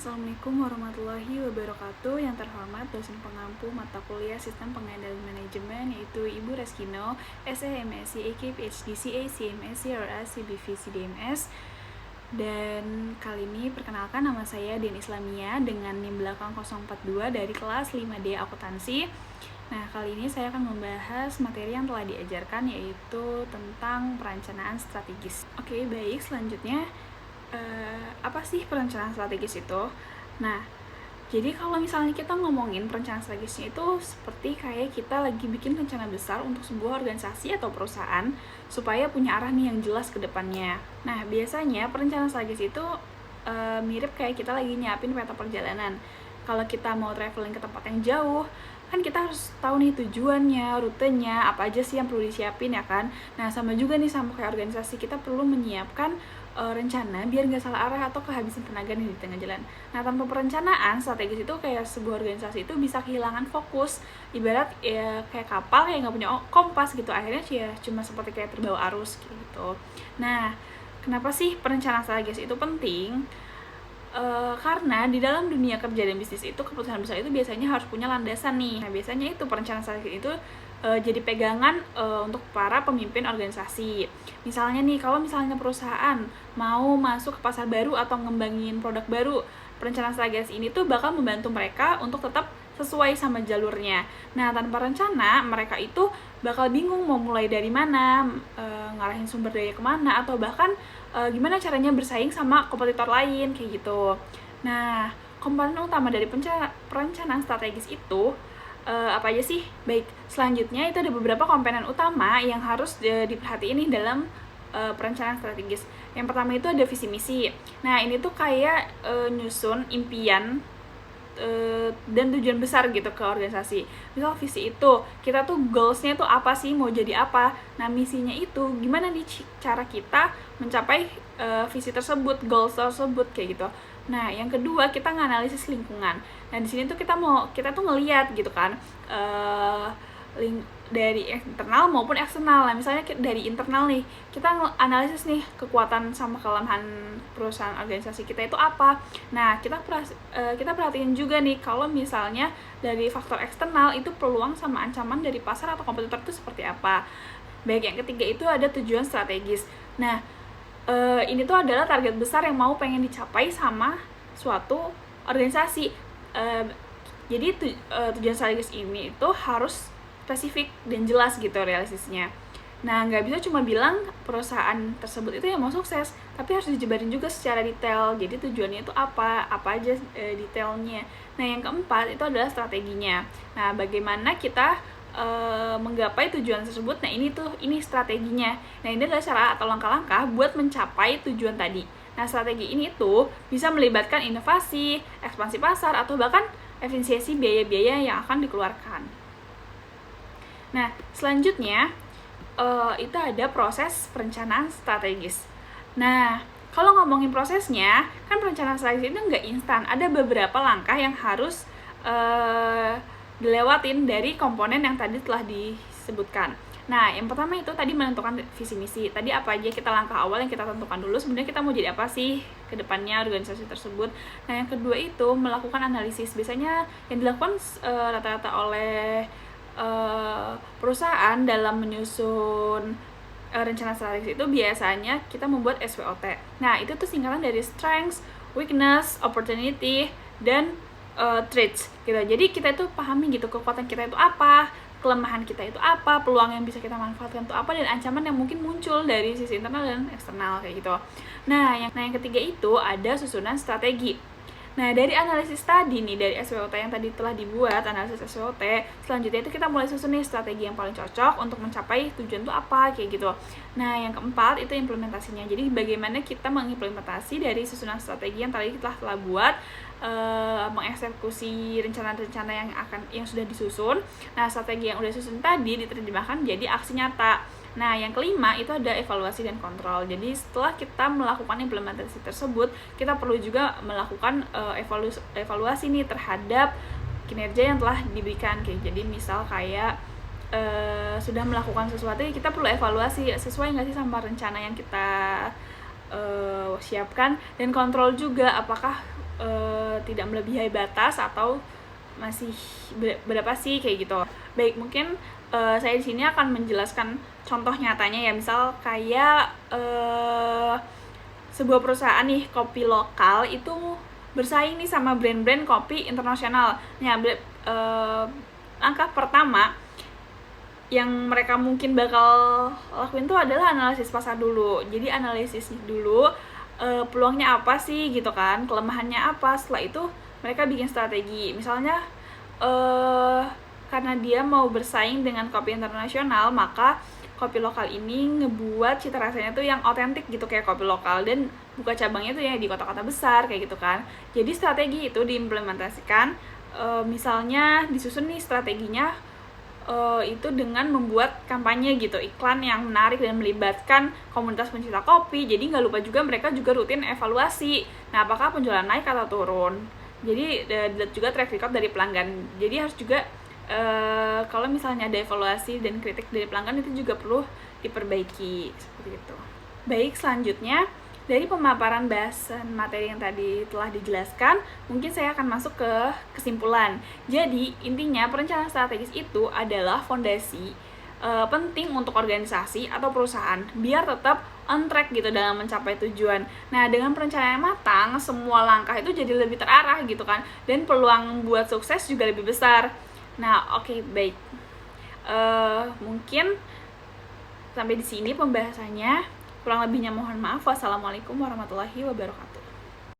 Assalamualaikum warahmatullahi wabarakatuh. Yang terhormat dosen pengampu mata kuliah Sistem Pengendalian Manajemen yaitu Ibu Reskino, SE, MSc, EK, PhD, CA, CMSc, RA, CBV, CDMS. Dan kali ini perkenalkan, nama saya Dian Islamia dengan NIM belakang 042 dari kelas 5D Akuntansi. Nah, kali ini saya akan membahas materi yang telah diajarkan yaitu tentang perencanaan strategis. Oke, baik, selanjutnya apa sih perencanaan strategis itu? Nah, jadi kalau misalnya kita ngomongin perencanaan strategisnya itu seperti kayak kita lagi bikin rencana besar untuk sebuah organisasi atau perusahaan supaya punya arah nih yang jelas ke depannya. Nah, biasanya perencanaan strategis itu mirip kayak kita lagi nyiapin peta perjalanan. Kalau kita mau traveling ke tempat yang jauh, kan kita harus tahu nih tujuannya, rutenya, apa aja sih yang perlu disiapin ya kan. Nah, sama juga nih sama kayak organisasi, kita perlu menyiapkan rencana biar nggak salah arah atau kehabisan tenaga nih di tengah jalan. Nah, tanpa perencanaan strategis itu kayak sebuah organisasi itu bisa kehilangan fokus, ibarat ya kayak kapal yang nggak punya kompas gitu, akhirnya ya cuma seperti kayak terbawa arus gitu. Nah, kenapa sih perencanaan strategis itu penting? Karena di dalam dunia kerja dan bisnis itu keputusan besar itu biasanya harus punya landasan nih. Nah, biasanya itu perencanaan strategis itu jadi pegangan untuk para pemimpin organisasi. Misalnya nih, kalau misalnya perusahaan mau masuk ke pasar baru atau ngembangin produk baru, perencanaan strategis ini tuh bakal membantu mereka untuk tetap sesuai sama jalurnya. Nah, tanpa rencana, mereka itu bakal bingung mau mulai dari mana, ngarahin sumber daya kemana, atau bahkan gimana caranya bersaing sama kompetitor lain, kayak gitu. Nah, komponen utama dari perencanaan strategis itu apa aja sih? Baik, selanjutnya itu ada beberapa komponen utama yang harus diperhatiin nih dalam perencanaan strategis. Yang pertama itu ada visi misi. Nah, ini tuh kayak nyusun impian dan tujuan besar gitu ke organisasi. Misal visi itu, kita tuh goals-nya tuh apa sih, mau jadi apa. Nah, misinya itu gimana nih cara kita mencapai visi tersebut, goals tersebut, kayak gitu. Nah, yang kedua kita nganalisis lingkungan. Nah, di sini tuh kita tuh ngelihat gitu kan, dari internal maupun eksternal. Nah, misalnya dari internal nih, kita analisis nih kekuatan sama kelemahan perusahaan organisasi kita itu apa. Nah, kita perhatiin juga nih kalau misalnya dari faktor eksternal itu peluang sama ancaman dari pasar atau kompetitor itu seperti apa. Baik, yang ketiga itu ada tujuan strategis. Nah, ini tuh adalah target besar yang mau pengen dicapai sama suatu organisasi. Jadi tujuan strategis ini itu harus spesifik dan jelas gitu realistisnya. Nah, nggak bisa cuma bilang perusahaan tersebut itu yang mau sukses, tapi harus dijabarin juga secara detail. Jadi tujuannya itu apa aja detailnya. Nah, yang keempat itu adalah strateginya. Nah, bagaimana kita menggapai tujuan tersebut. Nah, ini strateginya. Nah, ini adalah cara atau langkah-langkah buat mencapai tujuan tadi. Nah, strategi ini tuh bisa melibatkan inovasi, ekspansi pasar, atau bahkan efisiensi biaya-biaya yang akan dikeluarkan. Nah, selanjutnya itu ada proses perencanaan strategis. Nah, kalau ngomongin prosesnya, kan perencanaan strategis itu nggak instan. Ada beberapa langkah yang harus dilewatin dari komponen yang tadi telah disebutkan. Nah, yang pertama itu tadi menentukan visi misi. Tadi apa aja langkah awal yang kita tentukan dulu, sebenarnya kita mau jadi apa sih ke depannya organisasi tersebut. Nah, yang kedua itu melakukan analisis. Biasanya yang dilakukan rata-rata oleh perusahaan dalam menyusun rencana strategis itu biasanya kita membuat SWOT. Nah, itu tuh singkatan dari strengths, weakness, opportunity, dan traits gitu. Jadi kita itu pahami gitu kekuatan kita itu apa, kelemahan kita itu apa, peluang yang bisa kita manfaatkan itu apa, dan ancaman yang mungkin muncul dari sisi internal dan eksternal kayak gitu. Nah, yang ketiga itu ada susunan strategi. Nah, dari analisis tadi nih, dari SWOT yang tadi telah dibuat, analisis SWOT, selanjutnya itu kita mulai susun nih strategi yang paling cocok untuk mencapai tujuan itu apa, kayak gitu. Nah, yang keempat itu implementasinya. Jadi, bagaimana kita mengimplementasi dari susunan strategi yang tadi kita telah buat, mengeksekusi rencana-rencana yang sudah disusun. Nah, strategi yang udah disusun tadi diterjemahkan jadi aksi nyata. Nah, yang kelima itu ada evaluasi dan kontrol. Jadi setelah kita melakukan implementasi tersebut, kita perlu juga melakukan evaluasi nih terhadap kinerja yang telah diberikan. Jadi misal kayak sudah melakukan sesuatu, kita perlu evaluasi sesuai nggak sih sama rencana yang kita siapkan, dan kontrol juga apakah tidak melebihi batas atau masih berapa sih kayak gitu. Baik, mungkin saya di sini akan menjelaskan contoh nyatanya ya. Misal kayak sebuah perusahaan nih kopi lokal itu bersaing nih sama brand-brand kopi internasional. Nah, langkah pertama yang mereka mungkin bakal lakuin tuh adalah analisis pasar dulu. Jadi analisis dulu peluangnya apa sih gitu kan, kelemahannya apa. Setelah itu mereka bikin strategi. Misalnya karena dia mau bersaing dengan kopi internasional, maka kopi lokal ini ngebuat cita rasanya tuh yang otentik gitu kayak kopi lokal, dan buka cabangnya tuh ya di kota-kota besar kayak gitu kan. Jadi strategi itu diimplementasikan, misalnya disusun nih strateginya itu dengan membuat kampanye gitu, iklan yang menarik dan melibatkan komunitas pencinta kopi. Jadi nggak lupa juga mereka juga rutin evaluasi. Nah, apakah penjualan naik atau turun? Jadi dilihat juga track record dari pelanggan. Jadi harus juga kalau misalnya ada evaluasi dan kritik dari pelanggan itu juga perlu diperbaiki seperti itu. Baik, selanjutnya dari pemaparan bahasan materi yang tadi telah dijelaskan, mungkin saya akan masuk ke kesimpulan. Jadi intinya perencanaan strategis itu adalah fondasi penting untuk organisasi atau perusahaan biar tetap on track gitu dalam mencapai tujuan. Nah, dengan perencanaan matang, semua langkah itu jadi lebih terarah gitu kan, dan peluang buat sukses juga lebih besar. Nah, oke, baik. Mungkin sampai di sini pembahasannya. Kurang lebihnya mohon maaf. Wassalamualaikum warahmatullahi wabarakatuh.